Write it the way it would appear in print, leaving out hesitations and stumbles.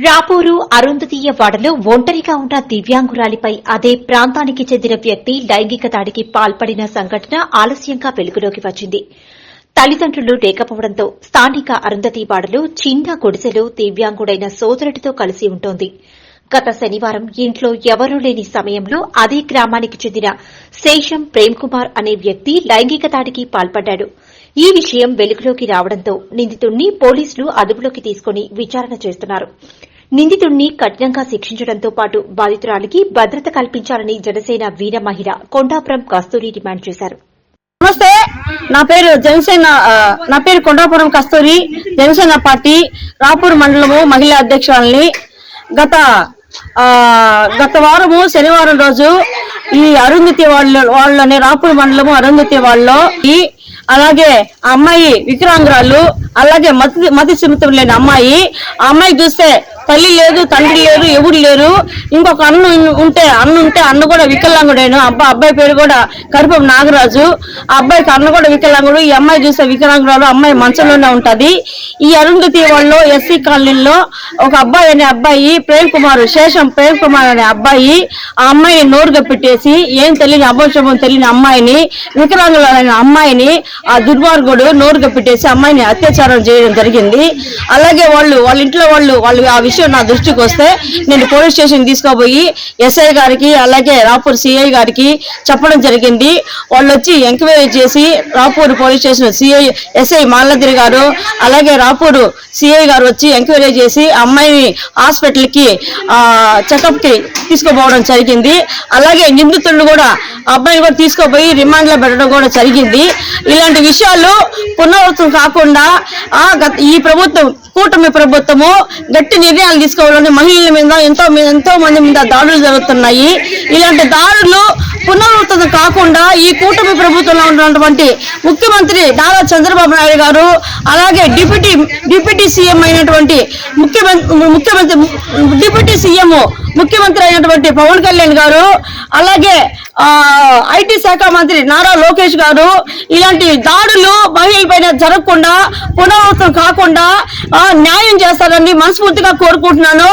రాపూరు అరుంధతీయ వాడలో ఒంటరిగా ఉన్న దివ్యాంగురాలిపై అదే ప్రాంతానికి చెందిన వ్యక్తి లైంగిక దాడికి పాల్పడిన సంఘటన ఆలస్యంగా వెలుగులోకి వచ్చింది. తల్లిదండ్రులు లేకపోవడంతో స్థానిక అరుంధతీవాడలో చిన్న గుడిసెలో దివ్యాంగుడైన సోదరుడితో కలిసి ఉంటోంది. గత శనివారం ఇంట్లో ఎవరూ లేని సమయంలో అదే గ్రామానికి చెందిన శేషం ప్రేమ్కుమార్ అనే వ్యక్తి లైంగిక దాడికి పాల్పడ్డాడు. ఈ విషయం వెలుగులోకి రావడంతో నిందితుడిని పోలీసులు అదుపులోకి తీసుకుని విచారణ చేస్తున్నారు. నిందితుడిని కఠినంగా శిక్షించడంతో పాటు బాధితురాలికి భద్రత కల్పించాలని జనసేన వీర మహిళ కొండాపురం కస్తూరి డిమాండ్ చేశారు. నమస్తే, నా పేరు కొండాపురం కస్తూరి, జనసేన పార్టీ రాపూర్ మండలము మహిళా అధ్యక్షురాలిని. గత వారము శనివారం రోజు ఈ అరుంధతి వాళ్ళని రాపూర్ మండలము అరుంధతి వాళ్ళలో అలాగే ఆ అమ్మాయి వికలాంగురాలు, అలాగే మతి స్థిమితం లేని అమ్మాయి. ఆ అమ్మాయి చూస్తే తల్లి లేదు, తండ్రి లేరు, ఎవరు లేరు. ఇంకొక అన్న కూడా వికలాంగుడేను. అబ్బాయి పేరు కూడా కరుపం నాగరాజు. ఆ అబ్బాయికి అన్న కూడా వికలాంగుడు. ఈ అమ్మాయి చూస్తే వికలాంగురాలు, అమ్మాయి మంచంలోనే ఉంటది. ఈ అరుంధతి వాళ్ళు ఎస్సీ కాలనీలో ఒక అబ్బాయి శేషం ప్రేమ్ కుమార్ అనే అబ్బాయి ఆ అమ్మాయిని నోరుగా పెట్టేసి ఏం తెలియని అభోషమం తెలియని అమ్మాయిని, వికలాంగులైన అమ్మాయిని ఆ దుర్మార్గుడు నోరుగా పెట్టేసి అమ్మాయిని అత్యాచారం చేయడం జరిగింది. అలాగే వాళ్ళ ఇంట్లో వాళ్ళు ఆ విషయం నా దృష్టికి వస్తే నేను పోలీస్ స్టేషన్ తీసుకోబోయి ఎస్ఐ గారికి అలాగే రాపూర్ సిఐ గారికి చెప్పడం జరిగింది. వాళ్ళు వచ్చి ఎంక్వైరీ చేసి రాపూర్ పోలీస్ స్టేషన్ ఎస్ఐ మాలద్రి గారు అలాగే రాపూర్ సిఐ గారు వచ్చి ఎంక్వైరీ చేసి అమ్మాయిని హాస్పిటల్ కి చెకప్ కి తీసుకుపోవడం జరిగింది. అలాగే నిందితులను కూడా అబ్బాయిని కూడా తీసుకోపోయి రిమాండ్ లో పెట్టడం కూడా జరిగింది. ఇలాంటి విషయాలు పునరావృతం కాకుండా ఈ కూటమి ప్రభుత్వము గట్టి నిర్ణయాలు తీసుకోవాలని మహిళల మీద ఎంతో మంది మీద దాడులు జరుగుతున్నాయి. ఇలాంటి దాడులు పునరావృతం కాకుండా ఈ కూటమి ప్రభుత్వంలో ఉన్నటువంటి ముఖ్యమంత్రి నారా చంద్రబాబు నాయుడు గారు అలాగే డిప్యూటీ సీఎం అయినటువంటి ముఖ్యమంత్రి అయినటువంటి పవన్ కళ్యాణ్ గారు అలాగే ఐటీ శాఖ మంత్రి నారా లోకేష్ గారు ఇలాంటి దాడులు మహిళలపైన జరగకుండా పునరావృతం కాకుండా న్యాయం చేస్తారని మనస్ఫూర్తిగా కోరుకుంటున్నాను.